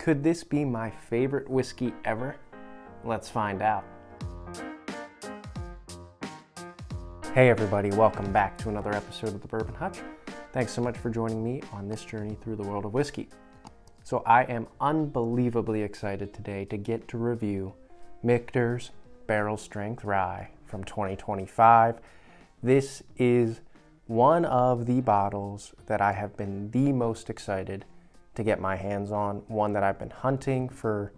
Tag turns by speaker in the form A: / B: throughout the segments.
A: Could this be my favorite whiskey ever? Let's find out. Hey everybody, welcome back to another episode of the Bourbon Hutch. Thanks so much for joining me on this journey through the world of whiskey. So I am unbelievably excited today to get to review Michter's Barrel Strength Rye from 2025. This is one of the bottles that I have been the most excited to get my hands on, one that I've been hunting for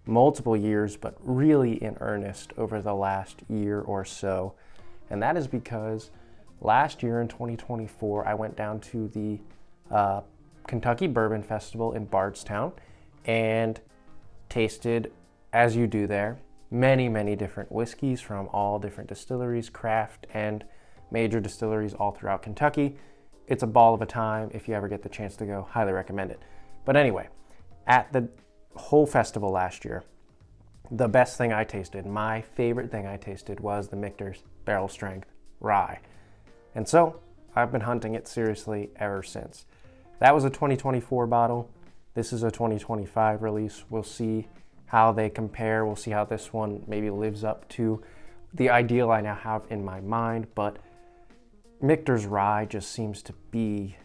A: multiple years, but really in earnest over the last year or so. And that is because last year in 2024, I went down to the Kentucky Bourbon Festival in Bardstown and tasted, as you do there, many different whiskeys from all different distilleries, craft and major distilleries all throughout Kentucky. It's a ball of a time. If you ever get the chance to go, highly recommend it. But anyway, at the whole festival last year, the best thing I tasted, my favorite thing I tasted, was the Michter's Barrel Strength Rye. And so I've been hunting it seriously ever since. That was a 2024 bottle. This is a 2025 release. We'll see how they compare. We'll see how this one maybe lives up to the ideal I now have in my mind. But Michter's Rye just seems to be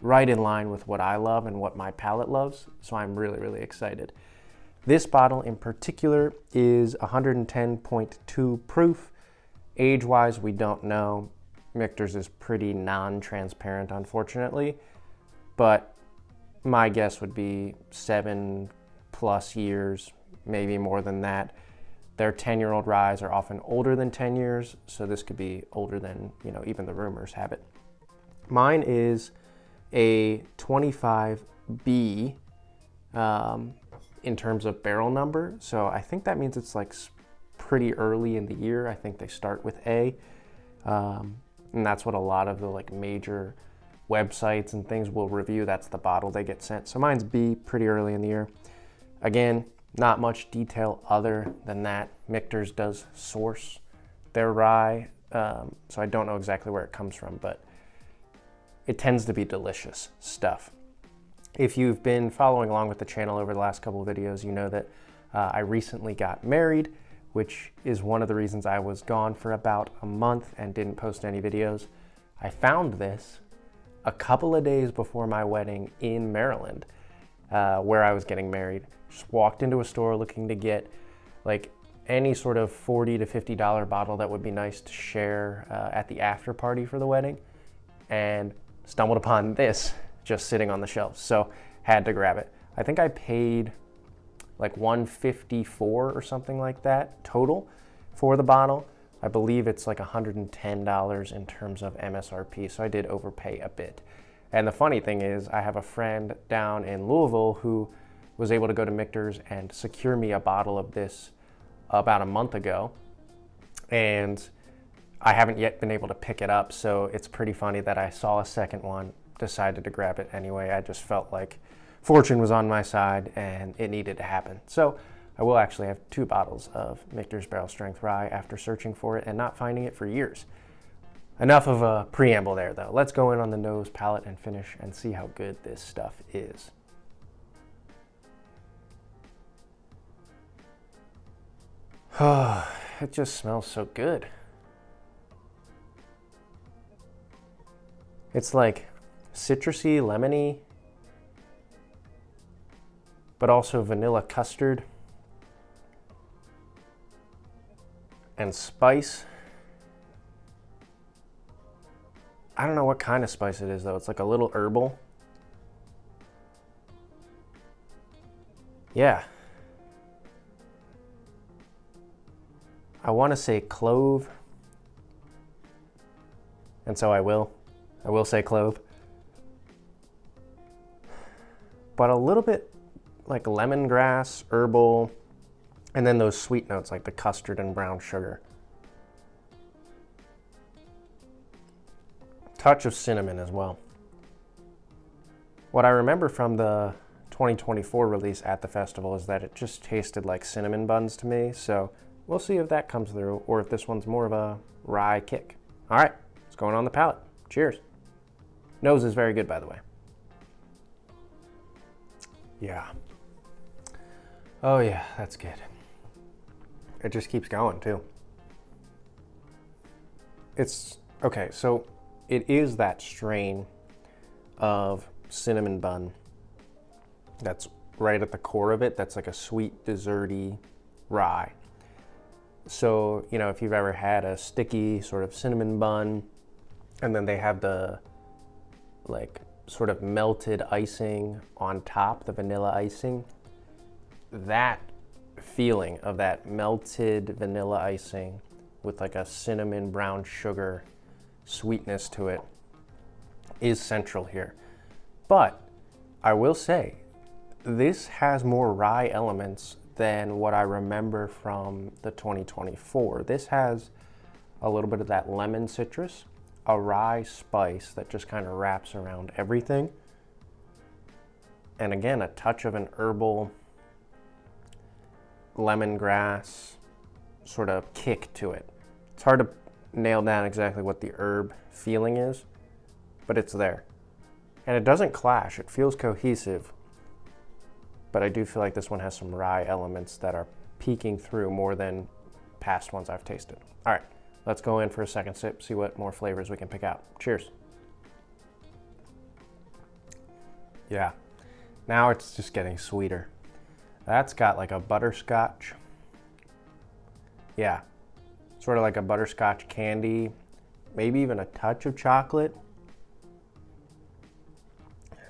A: right in line with what I love and what my palate loves. So I'm really excited. This bottle in particular is 110.2 proof. Age-wise, we don't know. Michter's is pretty non-transparent, unfortunately. But my guess would be 7+ years, maybe more than that. Their 10-year-old ryes are often older than 10 years, so this could be older than, even the rumors have it. Mine is a 25B in terms of barrel number, so I think that means it's like pretty early in the year. I think they start with A, and that's what a lot of the major websites and things will review. That's the bottle they get sent. So mine's B, pretty early in the year. Again, not much detail other than that. Michter's does source their rye, so I don't know exactly where it comes from, but it tends to be delicious stuff. If you've been following along with the channel over the last couple of videos, you know that I recently got married, which is one of the reasons I was gone for about a month and didn't post any videos. I found this a couple of days before my wedding in Maryland, where I was getting married. Just walked into a store looking to get any sort of $40 to $50 bottle that would be nice to share at the after party for the wedding, and stumbled upon this just sitting on the shelf, so had to grab it. I think I paid $154 or something like that total for the bottle. I believe it's $110 in terms of MSRP, so I did overpay a bit. And the funny thing is, I have a friend down in Louisville who was able to go to Michter's and secure me a bottle of this about a month ago, and I haven't yet been able to pick it up, so it's pretty funny that I saw a second one, decided to grab it anyway. I just felt like fortune was on my side and it needed to happen. So I will actually have 2 bottles of Michter's Barrel Strength Rye after searching for it and not finding it for years. Enough of a preamble there though. Let's go in on the nose, palate, and finish and see how good this stuff is. It just smells so good. It's citrusy, lemony, but also vanilla custard and spice. I don't know what kind of spice it is though. It's a little herbal. Yeah. I want to say clove, and so I will say clove, but a little bit lemongrass, herbal, and then those sweet notes like the custard and brown sugar. Touch of cinnamon as well. What I remember from the 2024 release at the festival is that it just tasted like cinnamon buns to me, so we'll see if that comes through or if this one's more of a rye kick. All right, it's going on the palate. Cheers. Nose is very good, by the way. Yeah. Oh yeah, that's good. It just keeps going too. It's okay, so it is that strain of cinnamon bun that's right at the core of it. That's like a sweet, desserty rye. So, you know, if you've ever had a sticky sort of cinnamon bun, and then they have the like sort of melted icing on top, the vanilla icing, that feeling of that melted vanilla icing with like a cinnamon brown sugar sweetness to it is central here. But I will say, this has more rye elements than what I remember from the 2024. This has a little bit of that lemon citrus, a rye spice that just kind of wraps around everything, and again, a touch of an herbal lemongrass sort of kick to it. It's hard to nail down exactly what the herb feeling is, but it's there. And it doesn't clash, it feels cohesive, but I do feel like this one has some rye elements that are peeking through more than past ones I've tasted. All right, let's go in for a second sip, see what more flavors we can pick out. Cheers. Yeah, now it's just getting sweeter. That's got like a butterscotch. Yeah, sort of like a butterscotch candy, maybe even a touch of chocolate,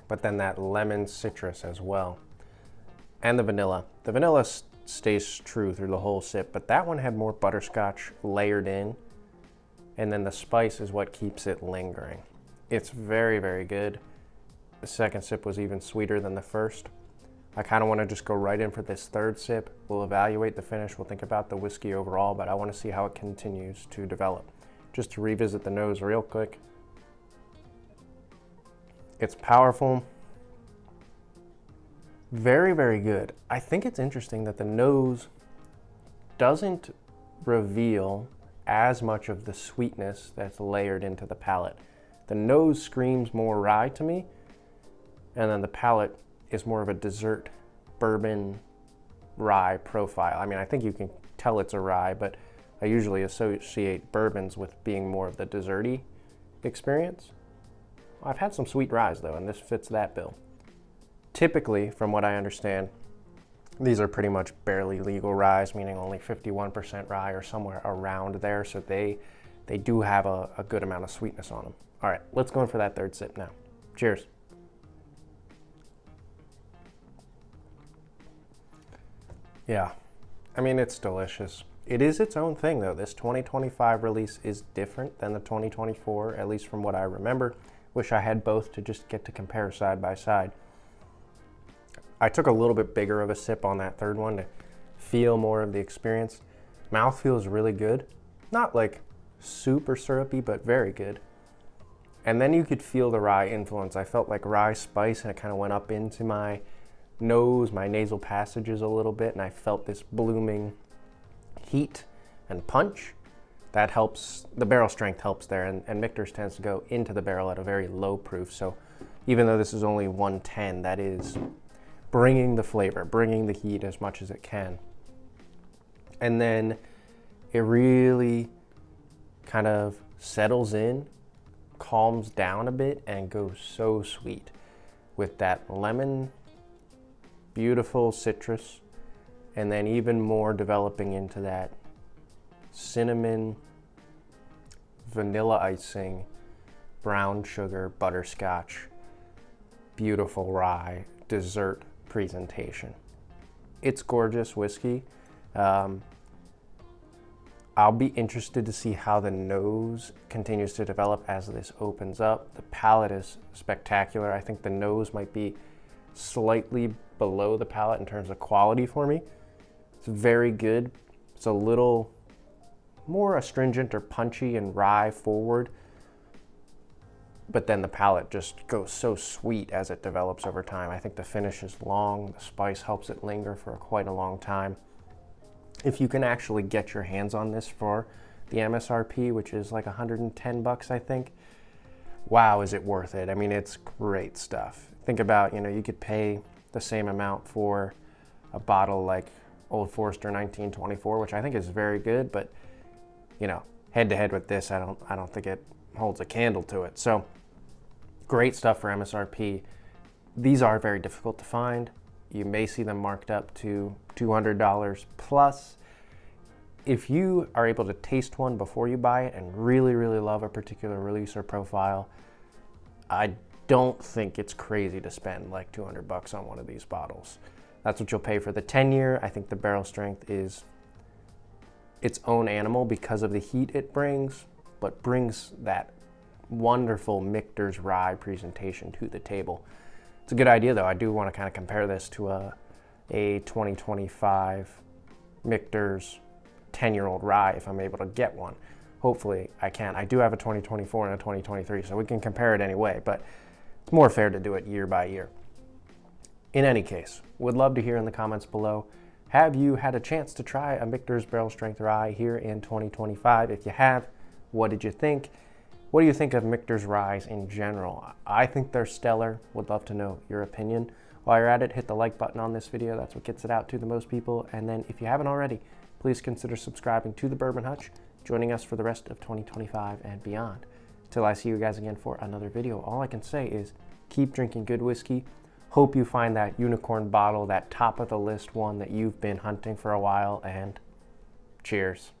A: but then that lemon citrus as well. And the vanilla. The vanilla stays true through the whole sip, but that one had more butterscotch layered in, and then the spice is what keeps it lingering. It's very, very good. The second sip was even sweeter than the first. I kind of want to just go right in for this third sip. We'll evaluate the finish. We'll think about the whiskey overall, but I want to see how it continues to develop. Just to revisit the nose real quick. It's powerful. Very, very good. I think it's interesting that the nose doesn't reveal as much of the sweetness that's layered into the palate. The nose screams more rye to me, and then the palate is more of a dessert bourbon rye profile. I mean, I think you can tell it's a rye, but I usually associate bourbons with being more of the desserty experience. I've had some sweet ryes though, and this fits that bill. Typically, from what I understand, these are pretty much barely legal ryes, meaning only 51% rye or somewhere around there, so they do have a good amount of sweetness on them. All right, let's go in for that third sip now. Cheers. Yeah, I mean, it's delicious. It is its own thing though. This 2025 release is different than the 2024, at least from what I remember. Wish I had both to just get to compare side by side. I took a little bit bigger of a sip on that third one to feel more of the experience. Mouth feels really good. Not like super syrupy, but very good. And then you could feel the rye influence. I felt like rye spice, and it kind of went up into my nose, my nasal passages a little bit, and I felt this blooming heat and punch. That helps, the barrel strength helps there, and Michter's tends to go into the barrel at a very low proof, so even though this is only 110, that is bringing the flavor, bringing the heat as much as it can. And then it really kind of settles in, calms down a bit, and goes so sweet with that lemon, beautiful citrus, and then even more developing into that cinnamon, vanilla icing, brown sugar, butterscotch, beautiful rye, dessert presentation. It's gorgeous whiskey. I'll be interested to see how the nose continues to develop as this opens up. The palate is spectacular. I think the nose might be slightly below the palate in terms of quality for me. It's very good. It's a little more astringent or punchy and rye forward, but then the palate just goes so sweet as it develops over time. I think the finish is long. The spice helps it linger for quite a long time. If you can actually get your hands on this for the MSRP, which is like $110, I think, wow, is it worth it? I mean, it's great stuff. Think about, you could pay the same amount for a bottle like Old Forester 1924, which I think is very good, but you know, head to head with this, I don't think it holds a candle to it. So great stuff for MSRP. These are very difficult to find. You may see them marked up to $200 plus. If you are able to taste one before you buy it and really, really love a particular release or profile, I don't think it's crazy to spend like $200 on one of these bottles. That's what you'll pay for the 10-year. I think the barrel strength is its own animal because of the heat it brings, but brings that wonderful Michter's rye presentation to the table. It's a good idea though. I do want to kind of compare this to a 2025 Michter's 10-year-old rye if I'm able to get one. Hopefully I can. I do have a 2024 and a 2023, so we can compare it anyway, but it's more fair to do it year by year. In any case, would love to hear in the comments below, have you had a chance to try a Michter's Barrel Strength Rye here in 2025? If you have, what did you think? What do you think of Michter's Ryes in general? I think they're stellar. Would love to know your opinion. While you're at it, hit the like button on this video. That's what gets it out to the most people. And then if you haven't already, please consider subscribing to the Bourbon Hutch, joining us for the rest of 2025 and beyond. Till I see you guys again for another video, all I can say is keep drinking good whiskey. Hope you find that unicorn bottle, that top of the list one that you've been hunting for a while, and cheers.